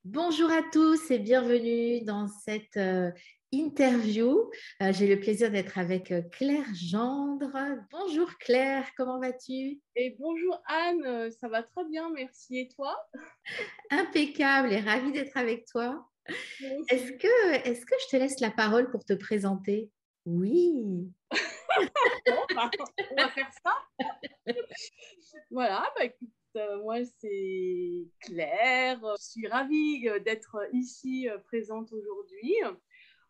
Bonjour à tous et bienvenue dans cette interview. J'ai le plaisir d'être avec Claire Gendre. Bonjour Claire, comment vas-tu? Et bonjour Anne, ça va très bien, merci. Et toi? Impeccable et ravie d'être avec toi. Moi Est-ce aussi. que, est-ce que je te laisse la parole pour te présenter? Oui. Bon, bah, on va faire ça. Voilà, bah, écoute, moi c'est Claire. Je suis ravie d'être ici présente aujourd'hui.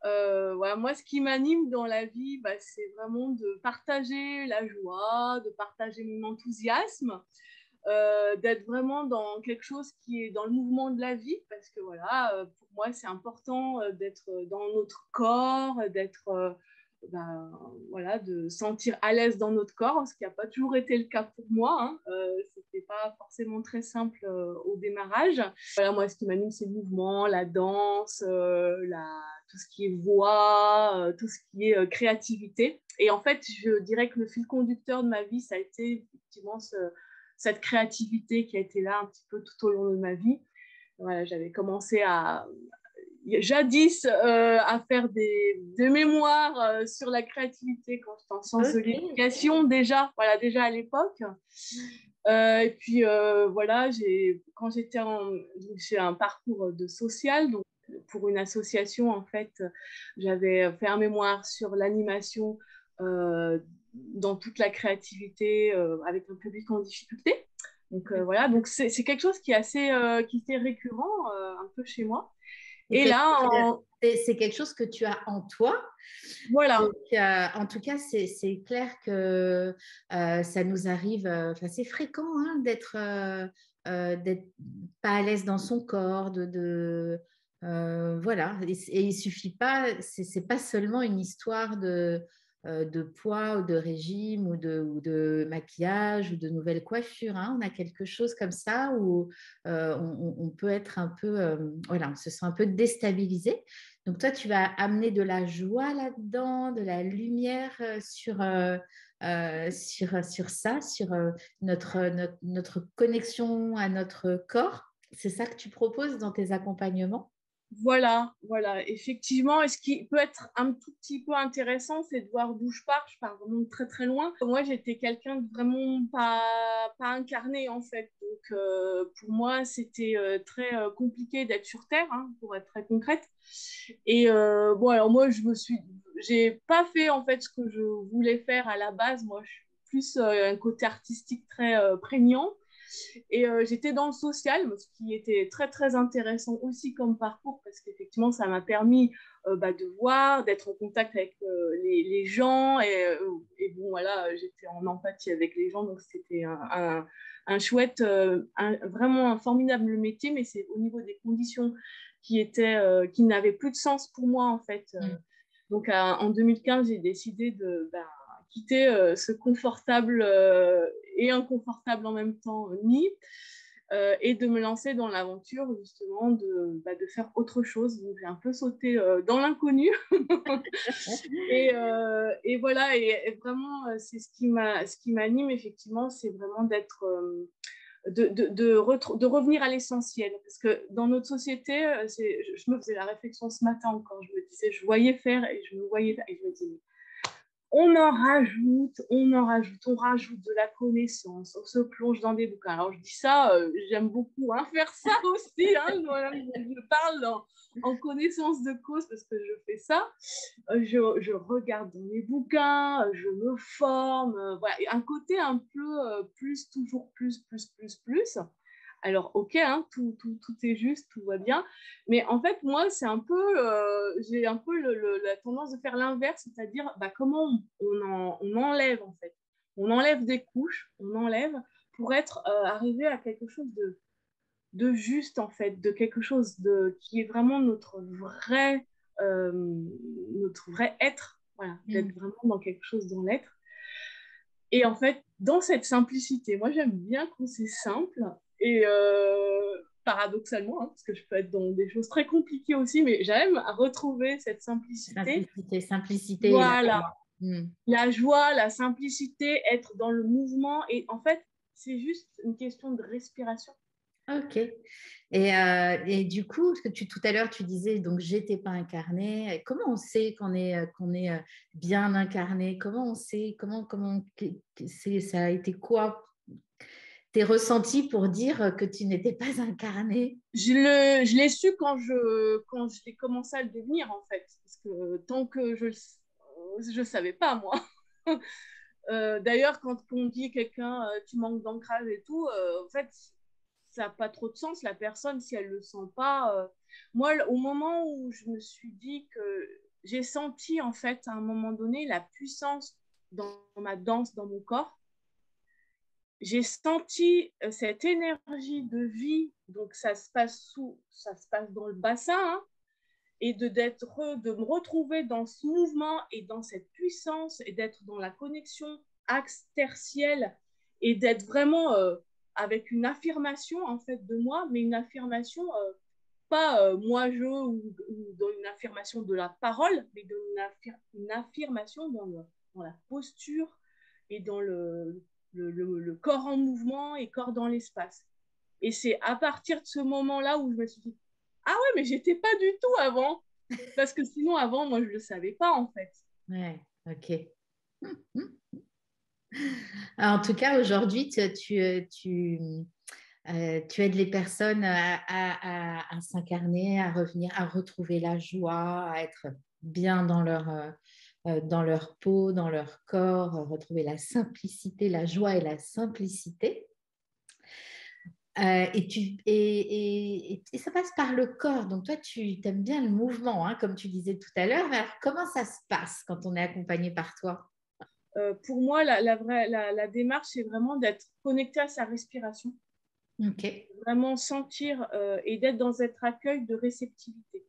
Voilà, moi, ce qui m'anime dans la vie, bah, c'est vraiment de partager la joie, de partager mon enthousiasme, d'être vraiment dans quelque chose qui est dans le mouvement de la vie, parce que voilà, pour moi, c'est important d'être dans notre corps, d'être, ben, voilà, de sentir à l'aise dans notre corps, ce qui n'a pas toujours été le cas pour moi. Hein. C'était pas forcément très simple au démarrage. Voilà, moi, ce qui m'anime, c'est le mouvement, la danse, tout ce qui est voix, tout ce qui est créativité. Et en fait, je dirais que le fil conducteur de ma vie, ça a été effectivement cette créativité qui a été là un petit peu tout au long de ma vie. Voilà, j'avais commencé jadis à faire des mémoires sur la créativité quand j'étais en sciences de Ok. l'éducation déjà à l'époque. Et puis voilà, quand j'ai un parcours de social, donc pour une association en fait, j'avais fait un mémoire sur l'animation dans toute la créativité avec un public en difficulté. Donc voilà, donc c'est quelque chose qui est qui est récurrent un peu chez moi. C'est Et quelque là, c'est quelque chose que tu as en toi. voilà, Donc, en tout cas, c'est clair que ça nous arrive, enfin, c'est fréquent hein, d'être pas à l'aise dans son corps, voilà. Et il suffit pas, c'est pas seulement une histoire de poids ou de régime ou de maquillage ou de nouvelle coiffure. Hein. On a quelque chose comme ça où on peut être un peu, voilà, on se sent un peu déstabilisé. Donc toi, tu vas amener de la joie là-dedans, de la lumière sur ça, sur notre connexion à notre corps. C'est ça que tu proposes dans tes accompagnements? voilà, effectivement. Et ce qui peut être un tout petit peu intéressant, c'est de voir d'où je pars. Je pars vraiment de très très loin. Moi, j'étais quelqu'un de vraiment pas incarné en fait. Donc, pour moi, c'était très compliqué d'être sur Terre, hein, pour être très concrète. Et bon, alors moi, j'ai pas fait en fait ce que je voulais faire à la base. Moi, je suis plus un côté artistique très prégnant. Et j'étais dans le social, ce qui était très, très intéressant aussi comme parcours, parce qu'effectivement, ça m'a permis de voir, d'être en contact avec les gens. Et bon, voilà, j'étais en empathie avec les gens, donc c'était un chouette, vraiment un formidable métier, mais c'est au niveau des conditions qui n'avaient plus de sens pour moi, en fait. Mm. Donc, en 2015, j'ai décidé de quitter ce confortable et inconfortable en même temps nid et de me lancer dans l'aventure justement de faire autre chose. Donc, j'ai un peu sauté dans l'inconnu et voilà, et vraiment, c'est ce qui m'anime effectivement, c'est vraiment d'être. De revenir à l'essentiel. Parce que dans notre société, je me faisais la réflexion ce matin encore, je me disais, je voyais faire et je me voyais faire, et je me disais, on rajoute de la connaissance, on se plonge dans des bouquins. Alors je dis ça, j'aime beaucoup hein, faire ça aussi. Hein, voilà, je parle en connaissance de cause parce que je fais ça. Je regarde dans les bouquins, je me forme. Voilà. Et un côté un peu plus, toujours plus, plus, plus, plus. Alors, ok, hein, tout est juste, tout va bien. Mais en fait, moi, j'ai un peu la tendance de faire l'inverse, c'est-à-dire comment on enlève, en fait. On enlève des couches, on enlève pour être arrivé à quelque chose de juste, en fait, de quelque chose qui est vraiment euh, notre vrai être. Voilà, d'être Mm. vraiment dans quelque chose dans l'être. Et en fait, dans cette simplicité, moi j'aime bien quand c'est simple et paradoxalement, hein, parce que je peux être dans des choses très compliquées aussi, mais j'aime retrouver cette simplicité. Simplicité, simplicité et la Voilà, joie. Mm. la joie, la simplicité, être dans le mouvement. Et en fait, c'est juste une question de respiration. Ok. Et du coup, parce que tout à l'heure, tu disais, donc, j'étais pas incarné. Comment on sait qu'on est bien incarné? Comment on sait, ça a été quoi tes ressentis pour dire que tu n'étais pas incarné? Je l'ai su quand j'ai commencé à le devenir, en fait. Parce que tant que je savais pas, moi. D'ailleurs, quand on dit à quelqu'un, tu manques d'ancrage et tout, en fait, ça n'a pas trop de sens. La personne, si elle ne le sent pas. Moi, au moment où je me suis dit que j'ai senti, en fait, à un moment donné, la puissance dans ma danse, dans mon corps, j'ai senti cette énergie de vie. Donc, ça se passe dans le bassin, hein, et de me retrouver dans ce mouvement et dans cette puissance et d'être dans la connexion axe tertielle et d'être vraiment avec une affirmation en fait de moi, mais une affirmation pas moi je ou dans une affirmation de la parole, mais une affirmation dans la posture et dans le corps en mouvement et corps dans l'espace. Et c'est à partir de ce moment-là où je me suis dit, ah ouais, mais j'étais pas du tout avant. Parce que sinon, avant, moi, je le savais pas, en fait. Ouais, ok. En tout cas, aujourd'hui, tu aides les personnes à s'incarner, à revenir, à retrouver la joie, à être bien dans leur peau, dans leur corps, retrouver la simplicité, la joie et la simplicité. Et ça passe par le corps. Donc, toi, tu aimes bien le mouvement, hein, comme tu disais tout à l'heure. Alors, comment ça se passe quand on est accompagné par toi? Pour moi, la démarche, c'est vraiment d'être connecté à sa respiration, Ok. vraiment sentir et d'être dans cet accueil de réceptivité.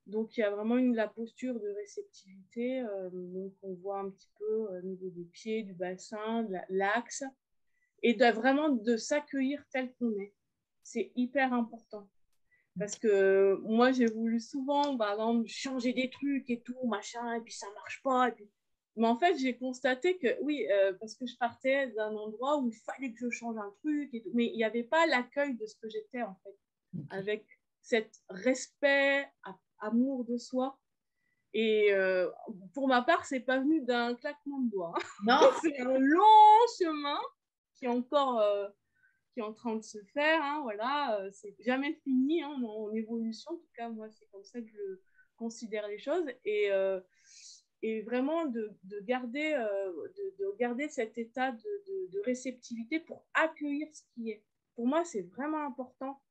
Donc, il y a vraiment la posture de réceptivité. Donc, on voit un petit peu au niveau des pieds, du bassin, de l'axe, et vraiment de s'accueillir tel qu'on est. C'est hyper important. Parce que moi, j'ai voulu souvent, par exemple, changer des trucs et tout, machin, et puis ça marche pas. Et puis... Mais en fait, j'ai constaté que oui, parce que je partais d'un endroit où il fallait que je change un truc, et tout, mais il n'y avait pas l'accueil de ce que j'étais, en fait, Ok. avec cet respect, amour de soi. Et pour ma part, c'est pas venu d'un claquement de doigts. Non? C'est un long chemin qui est encore qui est en train de se faire. Hein, voilà, c'est jamais fini hein, en évolution. En tout cas, moi, c'est comme ça que je considère les choses. Et vraiment de garder cet état de réceptivité pour accueillir ce qui est. Pour moi, c'est vraiment important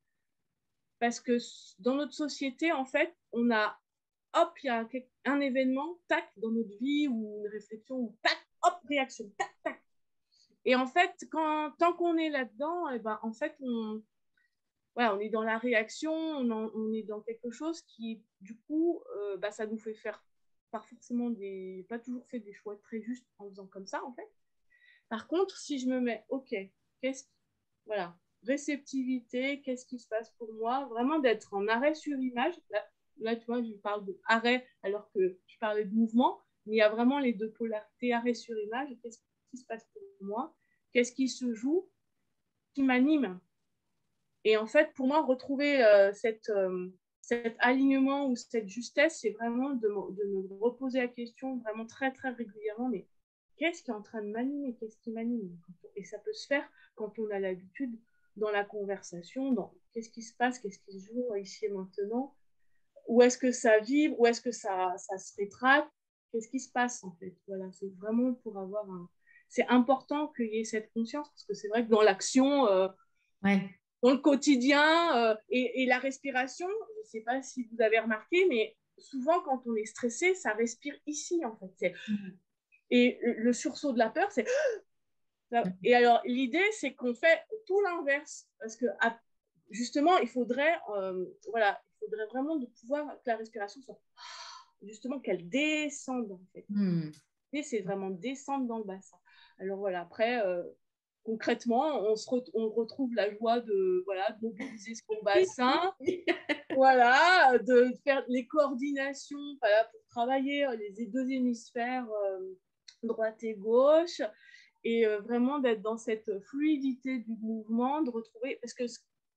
parce que dans notre société, en fait, on a, hop, il y a un événement, tac, dans notre vie ou une réflexion, ou tac, hop, réaction, tac, tac. Et en fait, tant qu'on est là-dedans, et ben, en fait, on est dans la réaction, on est dans quelque chose qui, du coup, ça nous fait faire pas toujours fait des choix très justes en faisant comme ça, en fait. Par contre, si je me mets, ok, qu'est-ce voilà, réceptivité, qu'est-ce qui se passe pour moi, vraiment d'être en arrêt sur image. Là, tu vois, je parle d'arrêt alors que je parlais de mouvement, mais il y a vraiment les deux polarités, arrêt sur image, qu'est-ce qui se passe pour moi, qu'est-ce qui se joue, qui m'anime. Et en fait, pour moi, retrouver cet alignement ou cette justesse, c'est vraiment de me reposer la question vraiment très, très régulièrement, mais qu'est-ce qui est en train de m'animer? Qu'est-ce qui m'anime? Et ça peut se faire quand on a l'habitude dans la conversation, dans qu'est-ce qui se passe, qu'est-ce qui se joue ici et maintenant, où est-ce que ça vibre, où est-ce que ça se rétracte, qu'est-ce qui se passe en fait. Voilà, c'est vraiment pour avoir un... C'est important qu'il y ait cette conscience, parce que c'est vrai que dans l'action... Ouais. dans le quotidien et la respiration, je ne sais pas si vous avez remarqué, mais souvent quand on est stressé, ça respire ici en fait. Et le sursaut de la peur, c'est... Et alors l'idée, c'est qu'on fait tout l'inverse. Parce que justement, il faudrait vraiment de pouvoir que la respiration soit... Justement, qu'elle descende en fait. Et c'est vraiment descendre dans le bassin. Alors voilà, après... concrètement, on retrouve la joie de mobiliser son bassin, voilà, de faire les coordinations voilà, pour travailler les deux hémisphères, droite et gauche, et vraiment d'être dans cette fluidité du mouvement, de retrouver, parce que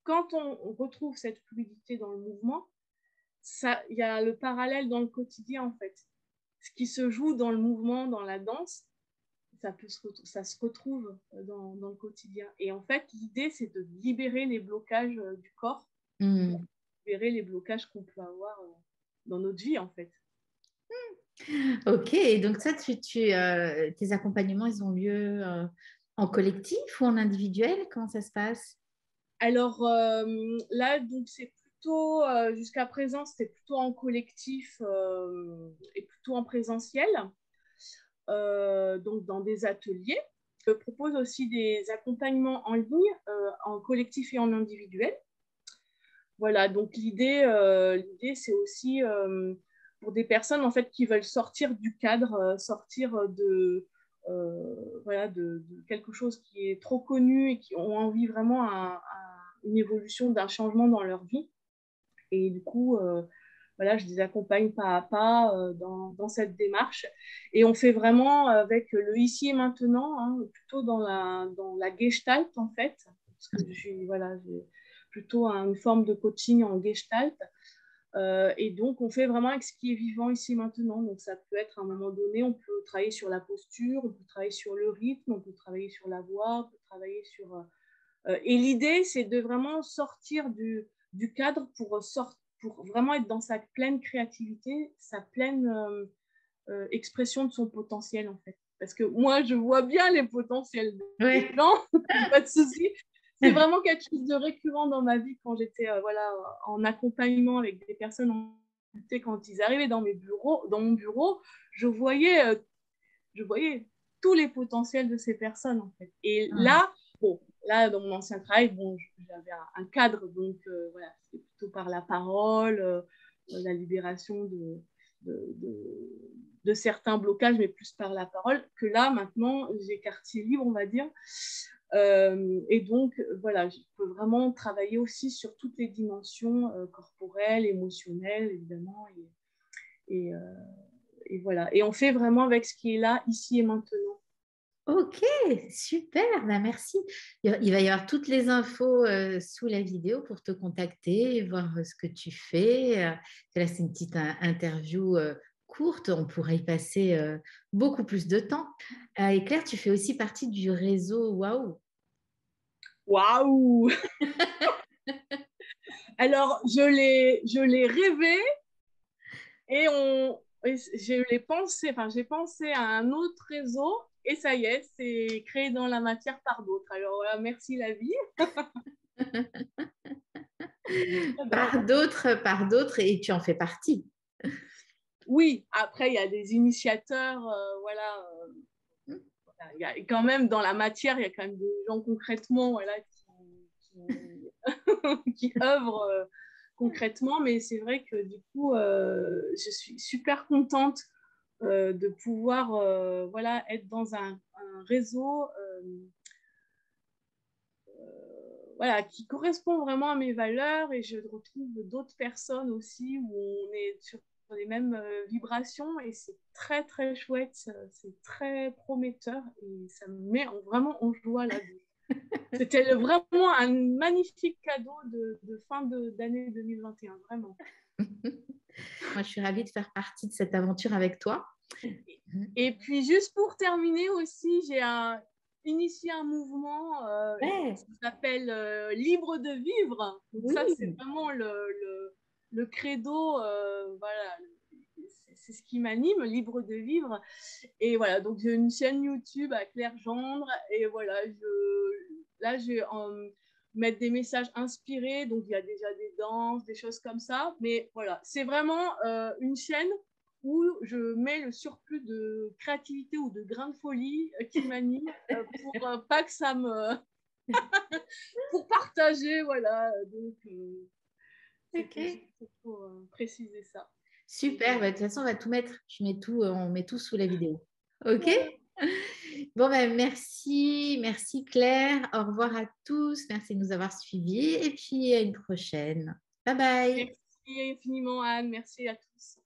quand on retrouve cette fluidité dans le mouvement, il y a le parallèle dans le quotidien en fait. Ce qui se joue dans le mouvement, dans la danse, ça se retrouve dans le quotidien. Et en fait, l'idée, c'est de libérer les blocages du corps, libérer les blocages qu'on peut avoir dans notre vie, en fait. Ok, et donc ça, tes accompagnements, ils ont lieu en collectif ou en individuel? Comment ça se passe? Alors là, donc c'est plutôt, jusqu'à présent, c'était plutôt en collectif et plutôt en présentiel, donc dans des ateliers. Je propose aussi des accompagnements en ligne, en collectif et en individuel. Voilà, donc l'idée, c'est aussi pour des personnes en fait qui veulent sortir du cadre, sortir voilà, de quelque chose qui est trop connu et qui ont envie vraiment une évolution, d'un changement dans leur vie. Et du coup, voilà, je les accompagne pas à pas dans cette démarche. Et on fait vraiment avec le ici et maintenant, hein, plutôt dans la gestalt en fait, parce que voilà, j'ai plutôt une forme de coaching en gestalt. Et donc, on fait vraiment avec ce qui est vivant ici et maintenant. Donc, ça peut être à un moment donné, on peut travailler sur la posture, on peut travailler sur le rythme, on peut travailler sur la voix, on peut travailler sur... et l'idée, c'est de vraiment sortir du cadre pour vraiment être dans sa pleine créativité, sa pleine expression de son potentiel, en fait. Parce que moi, je vois bien les potentiels des gens, pas de souci. C'est vraiment quelque chose de récurrent dans ma vie quand j'étais voilà, en accompagnement avec des personnes. Quand ils arrivaient dans mon bureau, je voyais tous les potentiels de ces personnes, en fait. Et là, bon, là, dans mon ancien travail, bon, j'avais un cadre, donc voilà, c'est plutôt par la parole, la libération de certains blocages, mais plus par la parole, que là, maintenant, j'ai quartier libre, on va dire. Et donc, voilà, je peux vraiment travailler aussi sur toutes les dimensions corporelles, émotionnelles, évidemment, et voilà. Et on fait vraiment avec ce qui est là, ici et maintenant. Ok, super, ben merci. Il va y avoir toutes les infos sous la vidéo pour te contacter, voir ce que tu fais. Là, c'est une petite interview courte, on pourrait y passer beaucoup plus de temps. Et Claire, tu fais aussi partie du réseau Waouh. Waouh. Alors, je l'ai rêvé et j'ai pensé à un autre réseau et ça y est, c'est créé dans la matière par d'autres. Alors voilà, merci la vie. Par d'autres, et tu en fais partie. Oui, après, il y a des initiateurs, voilà. Il y a quand même dans la matière, il y a quand même des gens concrètement voilà, qui œuvrent concrètement, mais c'est vrai que du coup, je suis super contente de pouvoir voilà, être dans un réseau voilà, qui correspond vraiment à mes valeurs et je retrouve d'autres personnes aussi où on est sur les mêmes vibrations et c'est très très chouette, c'est très prometteur et ça me met vraiment en joie là. C'était vraiment un magnifique cadeau de fin d'année 2021, vraiment. Moi, je suis ravie de faire partie de cette aventure avec toi. Et puis, juste pour terminer aussi, j'ai initié un mouvement qui s'appelle Libre de vivre. Donc, Oui. ça, c'est vraiment le credo, voilà, c'est ce qui m'anime, Libre de vivre. Et voilà, donc j'ai une chaîne YouTube à Claire Gendre. Et voilà, là, je vais mettre des messages inspirés. Donc, il y a déjà des danses, des choses comme ça. Mais voilà, c'est vraiment une chaîne où je mets le surplus de créativité ou de grain de folie qui m'anime pour pas que ça me... pour partager, voilà. Donc, Ok. c'est pour préciser ça. Super, bah, de toute façon, on va tout mettre. On met tout sous la vidéo. Ok? Voilà. Bon, ben, merci, merci Claire. Au revoir à tous. Merci de nous avoir suivis. Et puis, à une prochaine. Bye bye. Merci infiniment, Anne. Merci à tous.